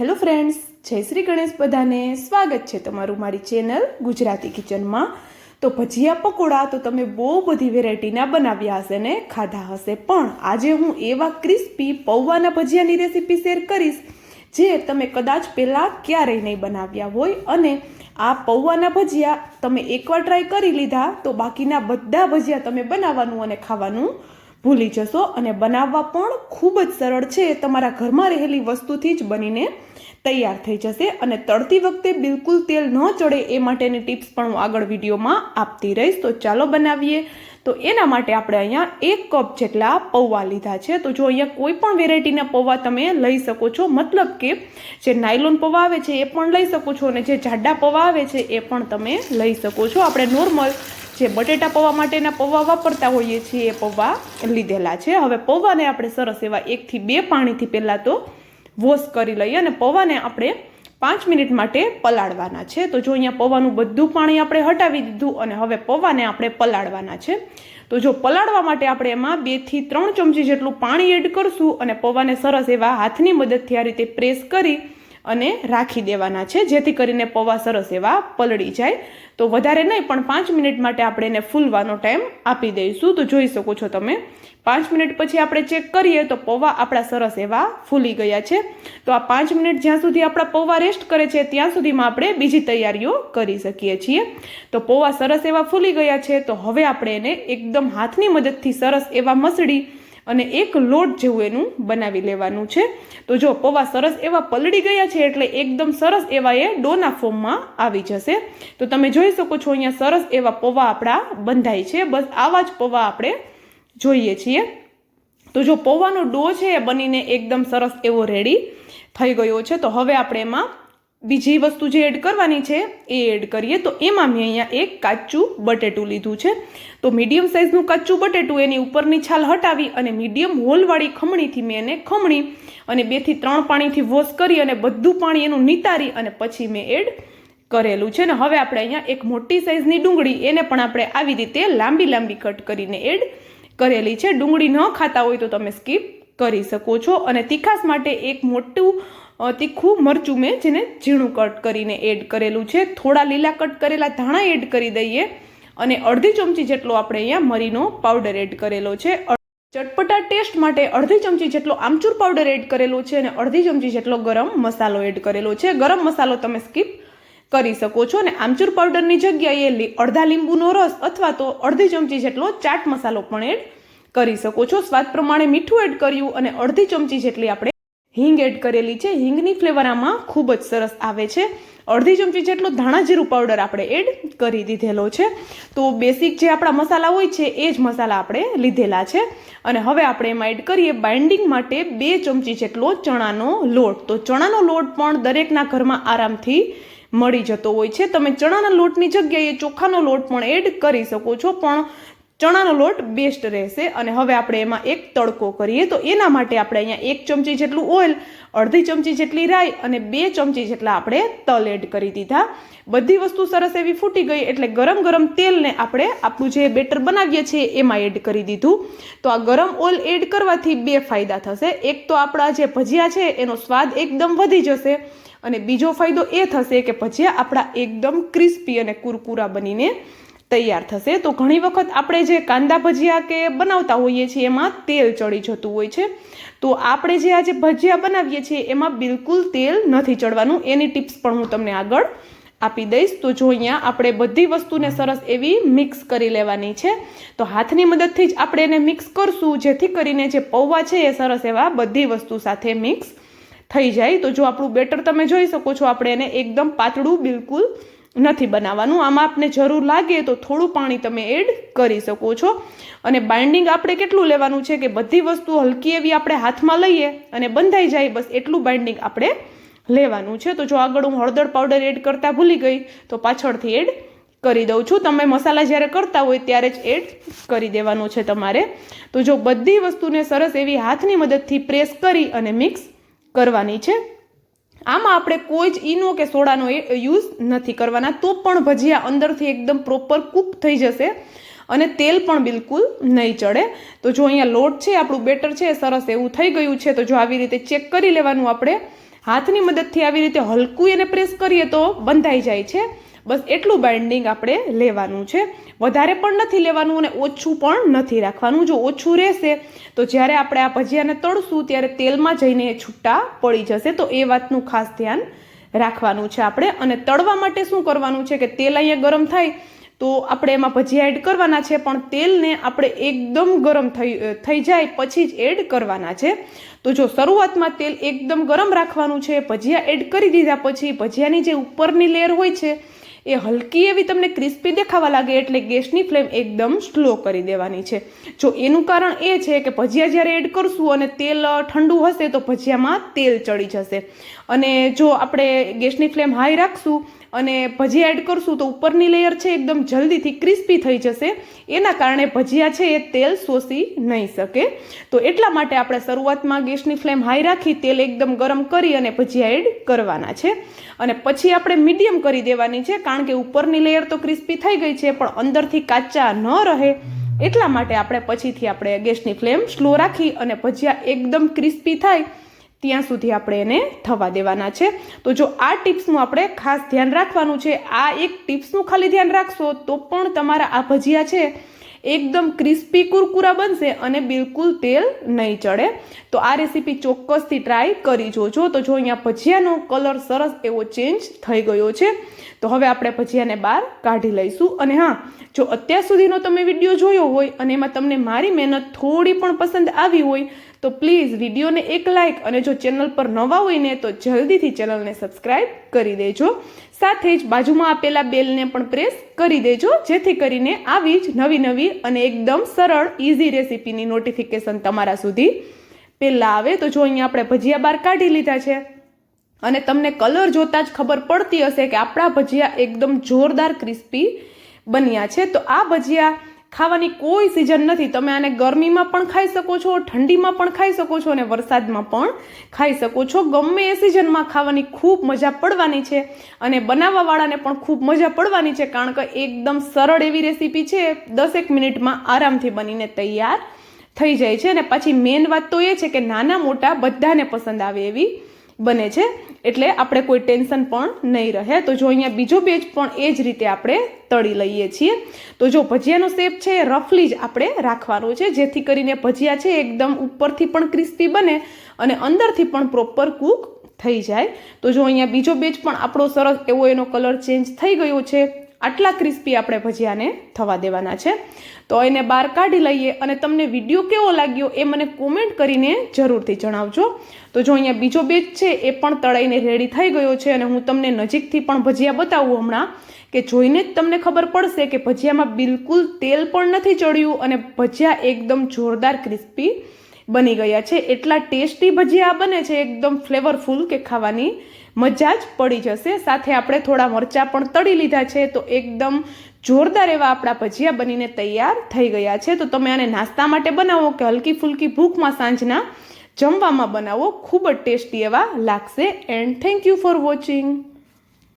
Hello friends, જય શ્રી ગણેશ. બધાને સ્વાગત છે તમારું મારી ચેનલ ગુજરાતી કિચનમાં. તો ભજીયા પકોડા તો તમે બહુ બધી વેરાયટીના બનાવ્યા હશે ને ખાધા હશે, પણ આજે હું એવા ક્રિસ્પી પૌવાના ભજીયાની રેસીપી શેર કરીશ જે તમે કદાચ પહેલાં ક્યારેય નહીં બનાવ્યા હોય. અને આ પૌવાના ભજીયા તમે એકવાર ટ્રાય કરી લીધા તો બાકીના બધા ભજીયા તમે બનાવવાનું અને ખાવાનું ભૂલી જશો. અને બનાવવા પણ ખૂબ જ સરળ છે, તમારા ઘરમાં રહેલી વસ્તુથી જ બનીને તૈયાર થઈ જશે. અને તળતી વખતે બિલકુલ તેલ ન ચડે એ માટેની ટિપ્સ પણ હું આગળ વિડીયોમાં આપતી રહીશ. તો ચાલો બનાવીએ. તો એના માટે આપણે અહીંયા 1 કપ જેટલા પૌવા લીધા છે. તો જો અહીંયા કોઈ પણ વેરાયટીના પૌવા તમે લઈ શકો છો, મતલબ કે જે નાયલોન પૌવા આવે છે એ પણ લઈ શકો છો, અને જે જાડા પૌવા આવે છે એ પણ તમે લઈ શકો છો. આપણે નોર્મલ જે બટેટા પૌવા માટેના પૌવા વાપરતા હોઈએ છીએ એ પૌવા લીધેલા છે. હવે પૌવાને આપણે સરસ એવા 1 થી 2 પાણીથી પહેલાં તો વોશ કરી લઈએ અને પૌવાને આપણે 5 મિનિટ માટે પલાળવાના છે. તો જો અહીંયા પૌવાનું બધું પાણી આપણે હટાવી દીધું અને હવે પૌવાને આપણે પલાળવાના છે. તો જો પલાળવા માટે આપણે એમાં 2 થી 3 ચમચી જેટલું પાણી એડ કરશું અને પૌવાને સરસ એવા હાથની મદદથી આ રીતે પ્રેસ કરી અને રાખી દેવાના છે, જેથી કરીને પૌવા સરસ એવા પલળી જાય. તો વધારે નહીં પણ 5 મિનિટ માટે આપણે એને ફૂલવાનો ટાઈમ આપી દઈશું. તો જોઈ શકો છો તમે 5 મિનિટ પછી આપણે ચેક કરીએ તો પૌવા આપણા સરસ એવા ફૂલી ગયા છે. તો આ 5 મિનિટ જ્યાં સુધી આપણા પૌવા રેસ્ટ કરે છે ત્યાં સુધીમાં આપણે બીજી તૈયારીઓ કરી શકીએ છીએ. તો પૌવા સરસ એવા ફૂલી ગયા છે. તો હવે આપણે એને એકદમ હાથની મદદથી સરસ એવા મસળી અને એક લોટ જેવું એનું બનાવી લેવાનું છે. તો જો પૌવા સરસ એવા પલળી ગયા છે એટલે એકદમ સરસ એવા એ ડોના ફોર્મમાં આવી જશે. તો તમે જોઈ શકો છો અહીંયા સરસ એવા પૌવા આપણા બંધાય છે. બસ આવા જ પૌવા આપણે જોઈએ છીએ. તો જો પૌવાનો ડો છે એ બનીને એકદમ સરસ એવો રેડી થઈ ગયો છે. તો હવે આપણે એમાં બીજી વસ્તુ જે એડ કરવાની છે એ એડ કરીએ. તો એમાં મેં અહીંયા એક કાચું બટેટું લીધું છે. તો મીડિયમ સાઇઝનું કાચું બટેટું, એની ઉપરની છાલ હટાવી અને મીડિયમ હોલવાળી ખમણીથી મેં એને ખમણી અને 2 થી 3 પાણીથી વોશ કરી અને બધું પાણી એનું નિતારી અને પછી મેં એડ કરેલું છે. ને હવે આપણે અહીંયા એક મોટી સાઇઝની ડુંગળી, એને પણ આપણે આવી રીતે લાંબી લાંબી કટ કરીને એડ કરેલી છે. ડુંગળી ન ખાતા હોય તો તમે સ્કીપ કરી શકો છો. અને તીખાસ માટે એક મોટું તીખું મરચું મેં જેને ઝીણું કટ કરીને એડ કરેલું છે. થોડા લીલા કટ કરેલા ધાણા એડ કરી દઈએ અને અડધી ચમચી જેટલો આપણે અહીંયા મરીનો પાવડર એડ કરેલો છે. ચટપટા ટેસ્ટ માટે અડધી ચમચી જેટલો આમચૂર પાવડર એડ કરેલો છે અને અડધી ચમચી જેટલો ગરમ મસાલો એડ કરેલો છે. ગરમ મસાલો તમે સ્કીપ કરી શકો છો. અને આમચૂર પાવડરની જગ્યાએ અડધા લીંબુનો રસ અથવા તો અડધી ચમચી જેટલો ચાટ મસાલો પણ એડ કરી શકો છો. સ્વાદ પ્રમાણે મીઠું એડ કર્યું અને અડધી ચમચી જેટલી આપણે હિંગ એડ કરેલી છે. હિંગની ફ્લેવર આમાં ખૂબ જ સરસ આવે છે. અડધી ચમચી જેટલો ધાણા જીરું પાવડર આપણે એડ કરી દીધેલો છે. તો બેસિક જે આપણા મસાલા હોય છે એ જ મસાલા આપણે લીધેલા છે. અને હવે આપણે એમાં એડ કરીએ બાઇન્ડિંગ માટે 2 ચમચી જેટલો ચણાનો લોટ. તો ચણાનો લોટ પણ દરેકના ઘરમાં આરામથી મળી જતો હોય છે. તમે ચણાના લોટની જગ્યાએ ચોખાનો લોટ પણ એડ કરી શકો છો, પણ ચણાનો લોટ બેસ્ટ રહેશે. અને હવે આપણે એમાં એક તડકો કરીએ. તો એના માટે આપણે અહીંયા 1 ચમચી જેટલું ઓઇલ, અડધી ચમચી જેટલી રાઈ અને 2 ચમચી જેટલા આપણે તલ એડ કરી દીધા. બધી વસ્તુ સરસ એવી ફૂટી ગઈ એટલે ગરમ ગરમ તેલને આપણે આપણું જે બેટર બનાવીએ છીએ એમાં એડ કરી દીધું. તો આ ગરમ ઓઇલ એડ કરવાથી 2 ફાયદા થશે. એક તો આપણા જે ભજીયા છે એનો સ્વાદ એકદમ વધી જશે અને બીજો ફાયદો એ થશે કે ભજીયા આપણા એકદમ ક્રિસ્પી અને કુરકુરા બનીને તૈયાર થશે. તો ઘણી વખત આપણે જે કાંદા ભજીયા કે બનાવતા હોઈએ છીએ એમાં તેલ ચડી જતું હોય છે. તો આપણે જે આજે ભજીયા બનાવીએ છીએ એમાં બિલકુલ તેલ નથી ચડવાનું. એની ટિપ્સ પણ હું તમને આગળ આપી દઈશ. તો જો અહીંયા આપણે બધી વસ્તુને સરસ એવી મિક્સ કરી લેવાની છે. તો હાથની મદદથી જ આપણે એને મિક્સ કરશું, જેથી કરીને જે પૌવા છે એ સરસ એવા બધી વસ્તુ સાથે મિક્સ થઈ જાય. તો જો આપણું બેટર તમે જોઈ શકો છો, આપણે એને એકદમ પાતળું બિલકુલ નથી બનાવવાનું. આમાં આપને જરૂર લાગે તો થોડું પાણી તમે એડ કરી શકો છો. અને બાઇન્ડિંગ આપણે કેટલું લેવાનું છે કે બધી વસ્તુ હલકી એવી આપણે હાથમાં લઈએ અને બંધાઈ જાય, બસ એટલું બાઇન્ડિંગ આપણે લેવાનું છે. તો જો આગળ હું હળદર પાવડર એડ કરતા ભૂલી ગઈ તો પાછળથી એડ કરી દઉં છું. તમે મસાલા જ્યારે કરતા હોય ત્યારે જ એડ કરી દેવાનું છે તમારે. તો જો બધી વસ્તુને સરસ એવી હાથની મદદથી પ્રેસ કરી અને મિક્સ કરવાની છે. આમાં આપણે કોઈ જ ઈનો કે સોડાનો યુઝ નથી કરવાના, તો પણ ભજીયા અંદરથી એકદમ પ્રોપર કૂક થઈ જશે અને તેલ પણ બિલકુલ નહીં ચડે. તો જો અહીંયા લોટ છે, આપણું બેટર છે સરસ એવું થઈ ગયું છે. તો જો આવી રીતે ચેક કરી લેવાનું આપણે હાથની મદદથી આવી રીતે હલકું એને પ્રેસ કરીએ તો બંધાઈ જાય છે. બસ એટલું બાઇન્ડિંગ આપણે લેવાનું છે, વધારે પણ નથી લેવાનું અને ઓછું પણ નથી રાખવાનું. જો ઓછું રહેશે તો જ્યારે આપણે આ ભજીયાને તળશું ત્યારે તેલમાં જઈને એ છૂટા પડી જશે. તો એ વાતનું ખાસ ધ્યાન રાખવાનું છે આપણે. અને તળવા માટે શું કરવાનું છે કે તેલ અહીંયા ગરમ થાય તો આપણે એમાં ભજીયા એડ કરવાના છે, પણ તેલને આપણે એકદમ ગરમ થઈ જાય પછી જ એડ કરવાના છે. તો જો શરૂઆતમાં તેલ એકદમ ગરમ રાખવાનું છે, ભજીયા એડ કરી દીધા પછી ભજીયાની જે ઉપરની લેયર હોય છે એ હલકી એવી તમને ક્રિસ્પી દેખાવા લાગે એટલે ગેસની ફ્લેમ એકદમ સ્લો કરી દેવાની છે. જો એનું કારણ એ છે કે ભજીયા જ્યારે એડ કરશું અને તેલ ઠંડુ હશે તો ભજીયામાં તેલ ચડી જશે, અને જો આપણે ગેસની ફ્લેમ હાઈ રાખશું અને ભજીયા એડ કરશું તો ઉપરની લેયર છે એકદમ જલ્દીથી ક્રિસ્પી થઈ જશે. એના કારણે ભજીયા છે એ તેલ શોષી નહીં શકે. તો એટલા માટે આપણે શરૂઆતમાં ગેસની ફ્લેમ હાઈ રાખી તેલ એકદમ ગરમ કરી અને ભજીયા એડ કરવાના છે, અને પછી આપણે મીડિયમ કરી દેવાની છે, કારણ કે ઉપરની લેયર તો ક્રિસ્પી થઈ ગઈ છે પણ અંદરથી કાચા ન રહે એટલા માટે આપણે પછીથી આપણે ગેસની ફ્લેમ સ્લો રાખી અને ભજીયા એકદમ ક્રિસ્પી થાય ત્યાં સુધી આપણે એને થવા દેવાના છે. તો જો આ ટિપ્સનું આપણે ખાસ ધ્યાન રાખવાનું છે. આ એક ટિપ્સનું ખાલી ધ્યાન રાખશો તો પણ તમારા આ ભજીયા છે એકદમ ક્રિસ્પી કુરકુરા બનશે અને બિલકુલ તેલ નહીં ચડે. તો આ રેસીપી ચોક્કસથી ટ્રાય કરી જોજો. તો જો અહીંયા ભજીયાનો કલર સરસ એવો ચેન્જ થઈ ગયો છે. તો હવે આપણે ભજીયાને બહાર કાઢી લઈશું. અને હા, જો અત્યાર સુધીનો તમે વિડીયો જોયો હોય અને એમાં તમને મારી મહેનત થોડી પણ પસંદ આવી હોય તો પ્લીઝ વિડીયોને એક લાઇક, અને જો ચેનલ પર નવા હોય ને તો જલ્દીથી ચેનલને સબસ્ક્રાઈબ કરી દેજો. સાથે જ બાજુમાં આપેલા બેલને પણ પ્રેસ કરી દેજો, જેથી કરીને આવી જ નવી અને એકદમ સરળ ઇઝી રેસીપીની નોટિફિકેશન તમારા સુધી પહેલાં આવે. તો જો અહીંયા આપણે ભજીયા બહાર કાઢી લીધા છે અને તમને કલર જોતાં જ ખબર પડતી હશે કે આપણા ભજીયા એકદમ જોરદાર ક્રિસ્પી બન્યા છે. તો આ ભજીયા ખાવાની કોઈ સિઝન નથી. તમે આને ગરમીમાં પણ ખાઈ શકો છો, ઠંડીમાં પણ ખાઈ શકો છો અને વરસાદમાં પણ ખાઈ શકો છો. ગમે એ સિઝનમાં ખાવાની ખૂબ મજા પડવાની છે અને બનાવવાવાળાને પણ ખૂબ મજા પડવાની છે, કારણ કે એકદમ સરળ એવી રેસીપી છે. 10 મિનિટમાં આરામથી બનીને તૈયાર થઈ જાય છે. અને પાછી મેઇન વાત તો એ છે કે નાના મોટા બધાને પસંદ આવે એવી બને છે, એટલે આપણે કોઈ ટેન્શન પણ નહીં રહે. તો જો અહીંયા બીજો બેચ પણ એ જ રીતે આપણે તળી લઈએ છીએ. તો જો ભજીયાનો શેપ છે એ રફલી જ આપણે રાખવાનો છે, જેથી કરીને ભજીયા છે એકદમ ઉપરથી પણ ક્રિસ્પી બને અને અંદરથી પણ પ્રોપર કૂક થઈ જાય. તો જો અહીંયા બીજો બેચ પણ આપણો સરસ એવો એનો કલર ચેન્જ થઈ ગયો છે. આટલા ક્રિસ્પી આપણે ભજીયાને થવા દેવાના છે. તો એને બહાર કાઢી લઈએ, અને તમને વિડીયો કેવો લાગ્યો એ મને કોમેન્ટ કરીને જરૂરથી જણાવજો. તો જો અહીંયા બીજો બેચ છે એ પણ તળાઈને રેડી થઈ ગયો છે, અને હું તમને નજીકથી પણ ભજીયા બતાવું હમણાં, કે જોઈને જ તમને ખબર પડશે કે ભજીયામાં બિલકુલ તેલ પણ નથી ચડ્યું અને ભજીયા એકદમ જોરદાર ક્રિસ્પી બની ગયા છે. એટલા ટેસ્ટી ભજીયા બને છે, એકદમ ફ્લેવરફુલ, કે ખાવાની મજા જ પડી જશે. સાથે આપણે થોડા મરચાં પણ તળી લીધા છે. તો એકદમ જોરદાર એવા આપણા ભજીયા બનીને તૈયાર થઈ ગયા છે. તો તમે આને નાસ્તા માટે બનાવો કે હલકી ફુલકી ભૂખમાં સાંજના જમવામાં બનાવો, ખૂબ જ ટેસ્ટી એવા લાગશે. And thank you for watching.